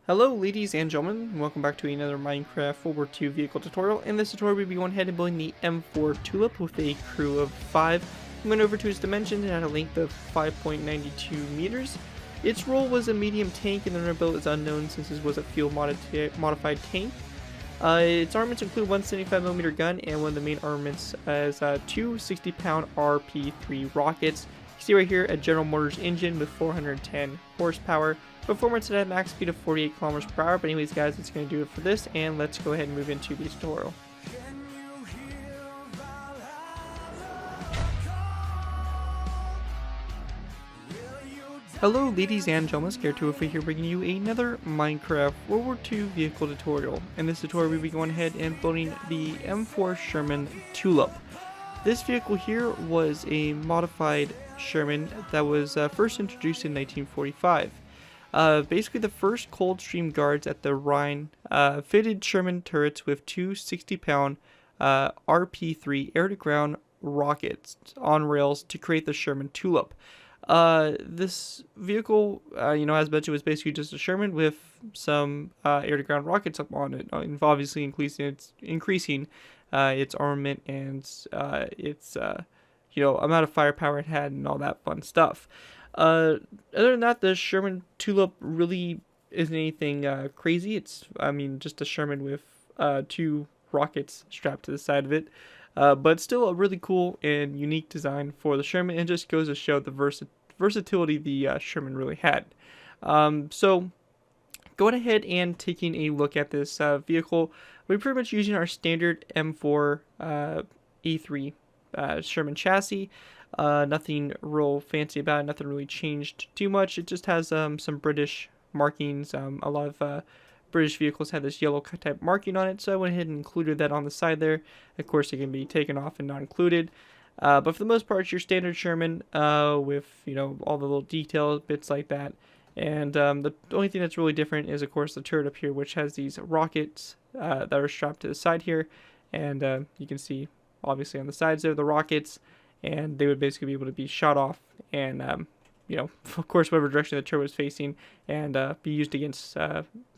Hello ladies and gentlemen, welcome back to another Minecraft World War II vehicle tutorial. In this tutorial we'll be going ahead and building the M4 Tulip with a crew of 5. I'm going over to its dimensions and at a length of 5.92 meters. Its role was a medium tank and the build is unknown since this was a fuel modified tank. Its armaments include one 75mm gun and one of the main armaments as two 60-pound RP3 rockets. You can see right here a General Motors engine with 410 horsepower. Performance at a max speed of 48 kilometers per hour. But anyways guys, that's going to do it for this, and let's go ahead and move into the tutorial. Hello ladies and gentlemen, Scared2 here bringing you another Minecraft World War II vehicle tutorial. In this tutorial we'll be going ahead and building the M4 Sherman Tulip. This vehicle here was a modified Sherman that was first introduced in 1945. Basically the first Coldstream Guards at the Rhine fitted Sherman turrets with two 60-pound RP3 air-to-ground rockets on rails to create the Sherman Tulip. This vehicle, as mentioned, was basically just a Sherman with some air-to-ground rockets up on it, obviously increasing its armament and its amount of firepower it had and all that fun stuff. Other than that, the Sherman Tulip really isn't anything crazy. It's, just a Sherman with two rockets strapped to the side of it. But still a really cool and unique design for the Sherman, and just goes to show the versatility the Sherman really had. So going ahead and taking a look at this vehicle, we're pretty much using our standard M4 E3 Sherman chassis. Nothing real fancy about it, nothing really changed too much. It just has some British markings. A lot of British vehicles have this yellow type marking on it, so I went ahead and included that on the side there. Of course, it can be taken off and not included. But for the most part, it's your standard Sherman with, all the little detail bits like that. And the only thing that's really different is, of course, the turret up here, which has these rockets that are strapped to the side here. And you can see, obviously, on the sides there, the rockets. And they would basically be able to be shot off and, of course, whatever direction the turret was facing, and be used against,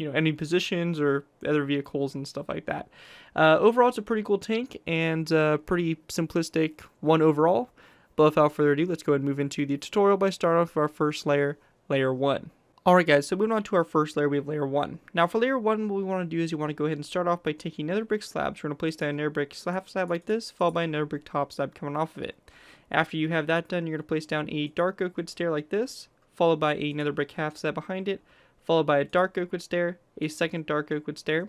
enemy positions or other vehicles and stuff like that. Overall, it's a pretty cool tank and pretty simplistic one overall. But without further ado, let's go ahead and move into the tutorial by starting off with our first layer, Layer 1. Alright guys, so moving on to our first layer, we have Layer 1. Now for Layer 1, what we want to do is you want to go ahead and start off by taking nether brick slabs. We're going to place down a nether brick half slab like this, followed by a nether brick top slab coming off of it. After you have that done, you're going to place down a dark oak wood stair like this, followed by a nether brick half slab behind it, followed by a dark oak wood stair, a second dark oak wood stair.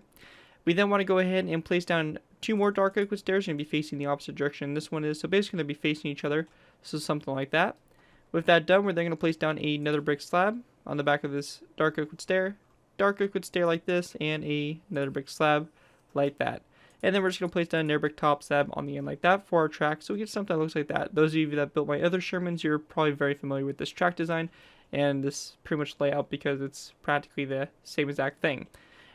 We then want to go ahead and place down two more dark oak wood stairs. Going to be facing the opposite direction this one is, so basically they'll be facing each other, so something like that. With that done, we're then going to place down a nether brick slab on the back of this dark oak wood stair like this, and a nether brick slab like that. And then we're just going to place down a nether brick top slab on the end like that for our track, so we get something that looks like that. Those of you that built my other Shermans, you're probably very familiar with this track design and this pretty much layout because it's practically the same exact thing.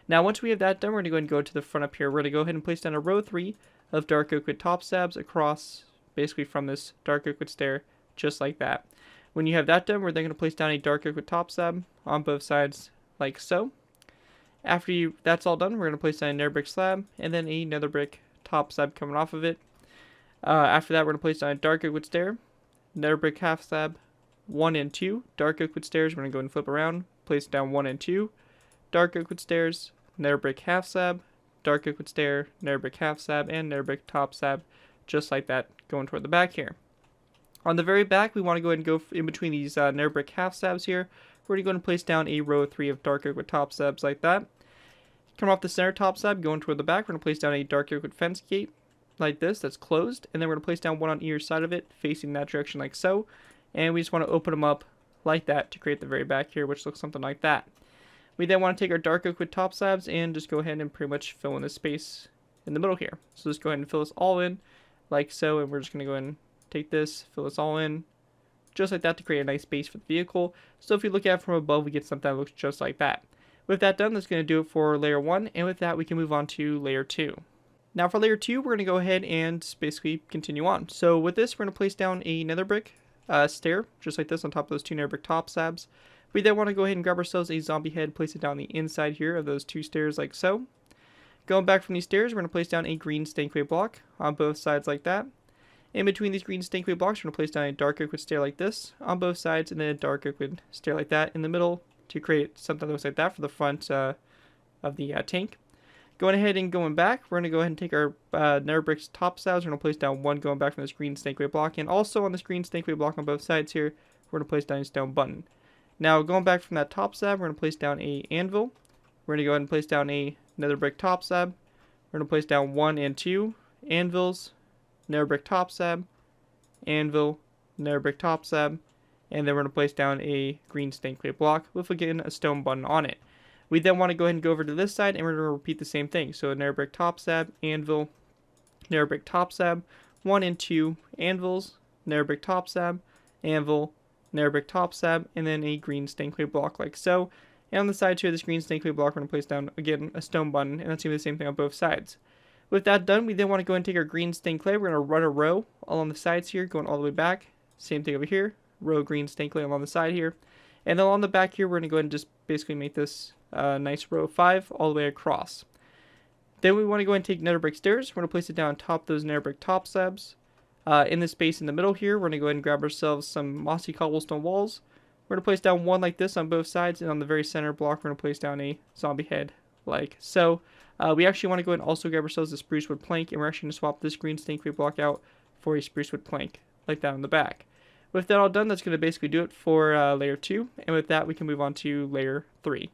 Now once we have that done, we're going to go ahead and go to the front up here. We're going to go ahead and place down a row 3 of dark oak wood top slabs across, basically from this dark oak wood stair, just like that. When you have that done, we're then going to place down a dark oak wood top slab on both sides, like so. After that's all done, we're going to place down a nether brick slab, and then a nether brick top slab coming off of it. After that, we're going to place down a dark oak wood stair, nether brick half slab, 1 and 2. Dark oak wood stairs, we're going to go ahead and flip around, place down 1 and 2. Dark oak wood stairs, nether brick half slab, dark oak wood stair, nether brick half slab, and nether brick top slab, just like that, going toward the back here. On the very back, we want to go ahead and go in between these nether brick half slabs here. We're going to place down a row 3 of dark oak wood top slabs like that. Come off the center top slab, going toward the back, we're going to place down a dark oak wood fence gate like this that's closed. And then we're going to place down one on either side of it, facing that direction like so. And we just want to open them up like that to create the very back here, which looks something like that. We then want to take our dark oak wood top slabs and just go ahead and pretty much fill in the space in the middle here. So just go ahead and fill this all in like so. And we're just going to go ahead and take this, fill this all in, just like that, to create a nice base for the vehicle. So if you look at it from above, we get something that looks just like that. With that done, that's going to do it for Layer 1, and with that, we can move on to Layer 2. Now for Layer 2, we're going to go ahead and basically continue on. So with this, we're going to place down a nether brick stair, just like this, on top of those two nether brick top slabs. We then want to go ahead and grab ourselves a zombie head, place it down the inside here of those 2 stairs like so. Going back from these stairs, we're going to place down a green stankway block on both sides like that. In between these green stankway blocks, we're going to place down a dark oak wood stair like this on both sides, and then a dark oak wood stair like that in the middle to create something that looks like that for the front of the tank. Going ahead and going back, we're going to go ahead and take our nether bricks top slabs. We're going to place down 1 going back from this green stankway block, and also on this green stankway block on both sides here, we're going to place down a stone button. Now going back from that top slab, we're going to place down a anvil. We're going to go ahead and place down a nether brick top slab. We're going to place down 1 and 2 anvils, nether brick top slab, anvil, nether brick top slab, and then we're going to place down a green stankway block with, again, a stone button on it. We then want to go ahead and go over to this side, and we're going to repeat the same thing. So nether brick top slab, anvil, nether brick top slab, 1 and 2 anvils, nether brick top slab, anvil, nether brick top slab, and then a green stankway block like so. And on the side here, this green stankway block, we're going to place down, again, a stone button, and that's going to be the same thing on both sides. With that done, we then want to go and take our green stained clay. We're going to run a row along the sides here, going all the way back. Same thing over here, row green stained clay along the side here. And then along the back here, we're going to go ahead and just basically make this nice row of 5 all the way across. Then we want to go and take nether brick stairs. We're going to place it down on top of those nether brick top slabs. In the space in the middle here, we're going to go ahead and grab ourselves some mossy cobblestone walls. We're going to place down 1 like this on both sides, and on the very center block, we're going to place down a zombie head like so. We actually want to go ahead and also grab ourselves a spruce wood plank, and we're actually going to swap this green stankway block out for a spruce wood plank, like that on the back. With that all done, that's going to basically do it for layer 2, and with that, we can move on to layer 3.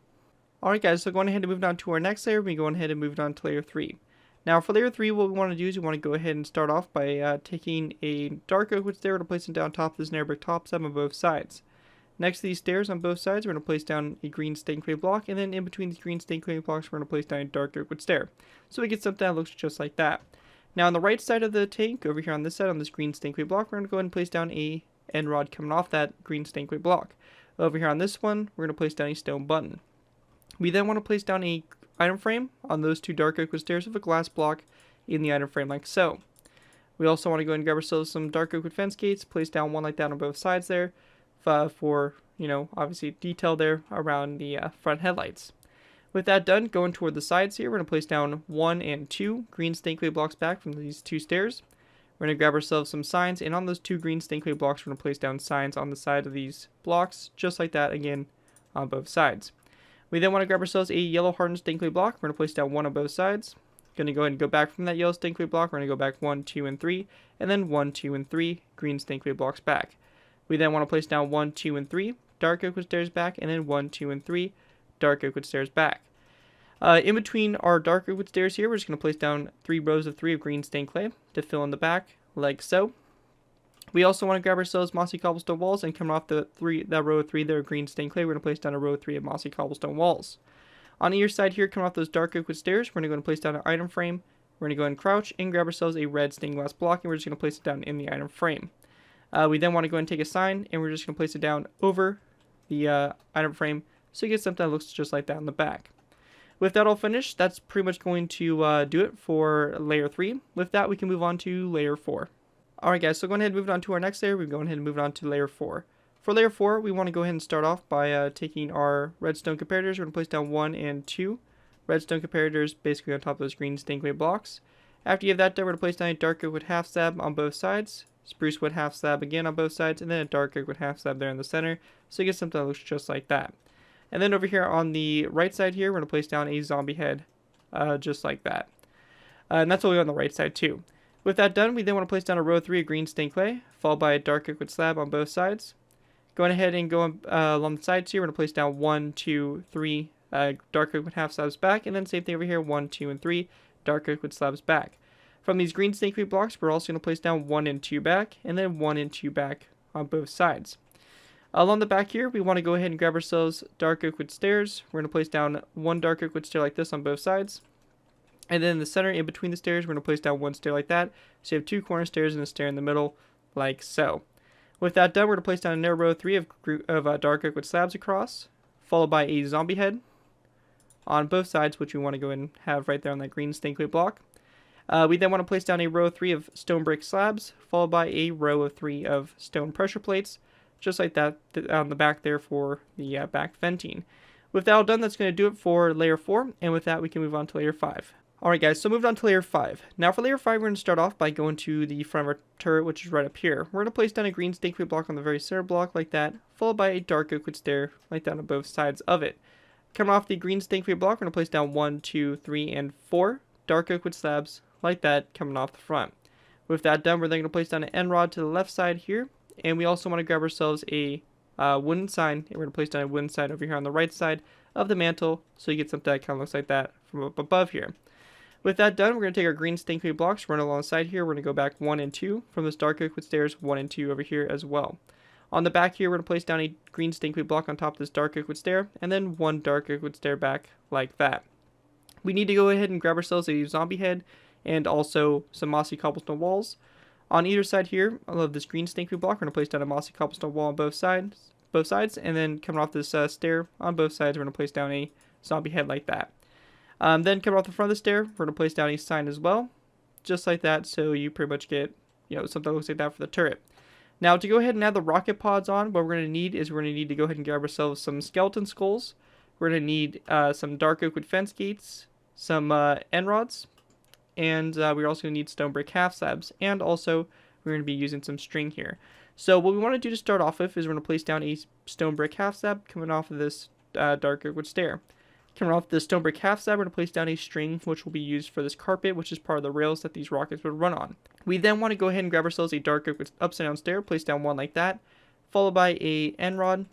Alright guys, so going ahead and move on to our next layer, we're going ahead and move on to layer 3. Now for layer 3, what we want to do is we want to go ahead and start off by taking a dark oak wood stair to place it down top of this nether brick top slab on both sides. Next to these stairs on both sides, we're going to place down a green stankway block, and then in between these green stankway blocks, we're going to place down a dark oak wood stair. So we get something that looks just like that. Now on the right side of the tank, over here on this side, on this green stankway block, we're going to go ahead and place down a end rod coming off that green stankway block. Over here on this one, we're going to place down a stone button. We then want to place down a item frame on those 2 dark oak wood stairs with a glass block in the item frame like so. We also want to go ahead and grab ourselves some dark oak wood fence gates, place down 1 like that on both sides there for, you know, obviously detail there around the front headlights. With that done, going toward the sides here, we're going to place down 1 and 2 green stankway blocks back from these 2 stairs. We're going to grab ourselves some signs, and on those 2 green stankway blocks, we're going to place down signs on the side of these blocks, just like that, again, on both sides. We then want to grab ourselves a yellow hardened stankway block. We're going to place down 1 on both sides. Going to go ahead and go back from that yellow stankway block. We're going to go back 1, 2, and 3, and then 1, 2, and 3 green stankway blocks back. We then want to place down 1, 2, and 3 dark oak wood stairs back, and then 1, 2, and 3 dark oak wood stairs back. In between our dark oak wood stairs here, we're just going to place down 3 rows of 3 of green stained clay to fill in the back, like so. We also want to grab ourselves mossy cobblestone walls, and coming off that row of 3 there of green stained clay, we're going to place down a row of 3 of mossy cobblestone walls. On either side here, coming off those dark oak wood stairs, we're going to go and place down an item frame. We're going to go and crouch and grab ourselves a red stained glass block, and we're just going to place it down in the item frame. We then want to go and take a sign, and we're just going to place it down over the item frame, so you get something that looks just like that on the back. With that all finished, that's pretty much going to do it for layer 3. With that, we can move on to layer 4. Alright guys, so going ahead and moving on to our next layer, we're going ahead and moving on to layer 4. For layer 4, we want to go ahead and start off by taking our redstone comparators. We're going to place down 1 and 2 redstone comparators basically on top of those green stained clay blocks. After you have that done, we're going to place down a dark oak wood half slab on both sides, spruce wood half slab again on both sides, and then a dark oak wood half slab there in the center, so you get something that looks just like that. And then over here on the right side here, we're going to place down a zombie head, just like that. And that's only on the right side too. With that done, we then want to place down a row of 3 of green stained clay, followed by a dark oak wood slab on both sides. Going ahead and going along the sides here, we're going to place down 1, 2, 3 dark oak wood half slabs back, and then same thing over here, 1, 2, and 3 dark oak wood slabs back. From these green stained clay blocks, we're also going to place down 1 and 2 back, and then 1 and 2 back on both sides. Along the back here, we want to go ahead and grab ourselves dark oak wood stairs. We're going to place down 1 dark oak wood stair like this on both sides. And then in the center, in between the stairs, we're going to place down 1 stair like that. So you have 2 corner stairs and a stair in the middle, like so. With that done, we're going to place down another row of 3 of dark oak wood slabs across, followed by a zombie head on both sides, which we want to go ahead and have right there on that green stained clay block. We then want to place down a row of 3 of stone brick slabs, followed by a row of 3 of stone pressure plates, just like that on the back there for the back venting. With that all done, that's going to do it for layer 4, and with that we can move on to layer 5. Alright guys, so moved on to layer 5. Now for layer 5, we're going to start off by going to the front of our turret, which is right up here. We're going to place down a green stake block on the very center block like that, followed by a dark oak wood stair like that on both sides of it. Coming off the green stake block, we're going to place down 1, 2, 3, and 4 dark oak wood slabs like that coming off the front. With that done, we're then going to place down an end rod to the left side here, and we also want to grab ourselves a wooden sign, and we're going to place down a wooden sign over here on the right side of the mantle, so you get something that kind of looks like that from up above here. With that done, we're going to take our green stink blocks, run alongside here. We're going to go back 1 and 2 from this dark oak wood stairs, 1 and 2 over here as well. On the back here, we're going to place down a green stink block on top of this dark oak wood stair, and then 1 dark oak wood stair back like that. We need to go ahead and grab ourselves a zombie head and also some mossy cobblestone walls. On either side here of this green stink block, we're going to place down a mossy cobblestone wall on both sides, and then coming off this stair on both sides, we're going to place down a zombie head like that. Then coming off the front of the stair, we're going to place down a sign as well, just like that, so you pretty much get, something that looks like that for the turret. Now to go ahead and add the rocket pods on, what we're going to need is we're going to need to go ahead and grab ourselves some skeleton skulls. We're going to need some dark oak wood fence gates, some end rods, and we're also going to need stone brick half slabs, and also we're going to be using some string here. So what we want to do to start off with is we're going to place down a stone brick half slab coming off of this dark oak wood stair. Coming off the stone brick half slab, we're going to place down a string which will be used for this carpet, which is part of the rails that these rockets would run on. We then want to go ahead and grab ourselves a dark oak upside down stair, place down 1 like that, followed by a end rod,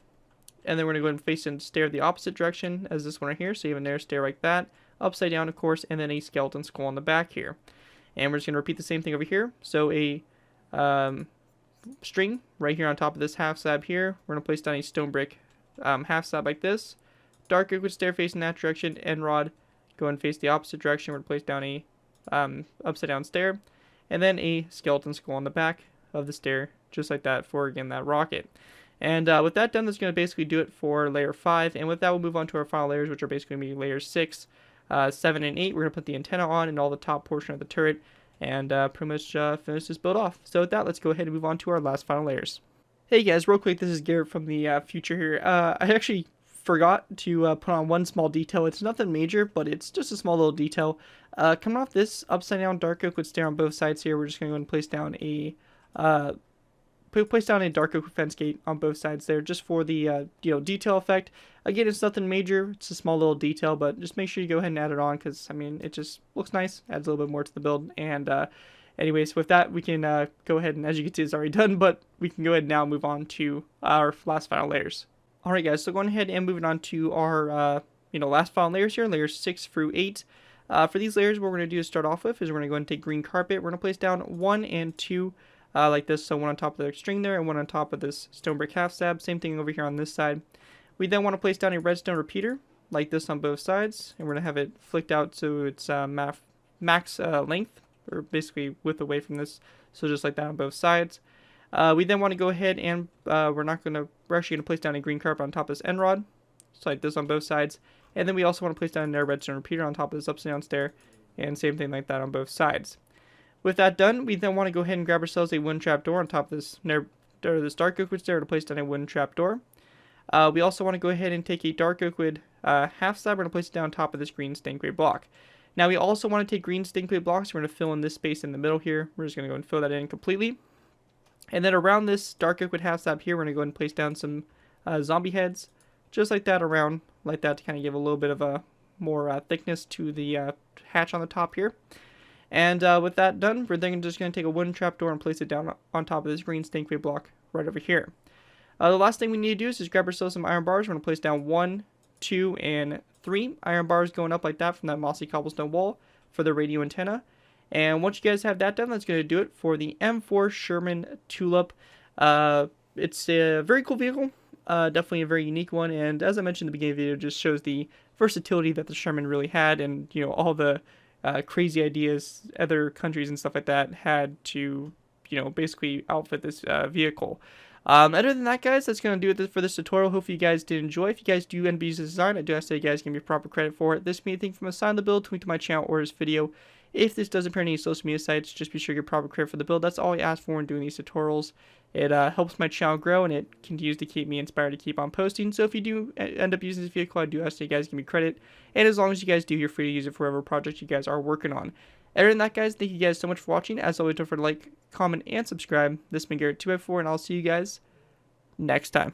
and then we're going to go ahead and face and stair the opposite direction as this one right here, so you have a narrow stair like that, upside down of course, and then a skeleton skull on the back here. And we're just going to repeat the same thing over here, so a string right here on top of this half slab here, we're going to place down a stone brick half slab like this, dark oak wood stair facing that direction, end rod, go and face the opposite direction, we're going to place down a upside down stair, and then a skeleton skull on the back of the stair, just like that for, again, that rocket. And with that done, that's going to basically do it for layer 5, and with that we'll move on to our final layers, which are basically going to be layers 6, 7, and 8. We're going to put the antenna on and all the top portion of the turret, and pretty much finish this build off. So with that, let's go ahead and move on to our last final layers. Hey guys, real quick, this is Garrett from the future here. I actually forgot to put on one small detail. It's nothing major, but it's just a small little detail. Coming off this upside down dark oak wood stair on both sides here, we're just going to go and place down a dark oak fence gate on both sides there, just for the detail effect. Again, it's nothing major, it's a small little detail, but just make sure you go ahead and add it on, because I mean, it just looks nice, adds a little bit more to the build. And anyways, with that, we can go ahead and, as you can see, it's already done, but we can go ahead and now move on to our last final layers. Alright guys, so going ahead and moving on to our last final layers here, layers 6 through 8. For these layers, what we're going to do to start off with is we're going to go and take green carpet. We're going to place down 1 and 2 like this, so 1 on top of the string there and 1 on top of this stone brick half slab. Same thing over here on this side. We then want to place down a redstone repeater like this on both sides, and we're going to have it flicked out so it's max length, or basically width away from this, so just like that on both sides. We then want to go ahead and we're actually going to place down a green carpet on top of this end rod, so like this on both sides. And then we also want to place down a redstone repeater on top of this upside down stair, and same thing like that on both sides. With that done, we then want to go ahead and grab ourselves a wooden trapdoor on top of this dark oak wood stair to place down a wooden trapdoor. We also want to go ahead and take a dark oak wood half slab. We're going to place it down on top of this green stained clay block. Now we also want to take green stained clay blocks. We're going to fill in this space in the middle here. We're just going to go and fill that in completely. And then around this dark oak wood half slab here, we're going to go ahead and place down some zombie heads, just like that, around like that, to kind of give a little bit of a more thickness to the hatch on the top here. And with that done, we're then just going to take a wooden trapdoor and place it down on top of this green stained clay block right over here. The last thing we need to do is just grab ourselves some iron bars. We're going to place down 1, 2, and 3 iron bars going up like that from that mossy cobblestone wall for the radio antenna. And once you guys have that done, that's going to do it for the M4 Sherman Tulip. It's a very cool vehicle, definitely a very unique one, and as I mentioned in the beginning of the video, just shows the versatility that the Sherman really had, and all the crazy ideas other countries and stuff like that had to basically outfit this vehicle. Other than that, guys, that's going to do it for this tutorial. Hopefully you guys did enjoy. If you guys do end up using this design, I do ask that you guys give me proper credit for it. This can be anything from a sign of the build to link to my channel or this video. If this does appear on any social media sites, just be sure to give proper credit for the build. That's all I ask for in doing these tutorials. It helps my channel grow, and it continues to keep me inspired to keep on posting. So if you do end up using this vehicle, I do ask that you guys give me credit. And as long as you guys do, you're free to use it for whatever project you guys are working on. Other than that, guys, thank you guys so much for watching. As always, don't forget to like, comment, and subscribe. This has been Garrett 2x4, and I'll see you guys next time.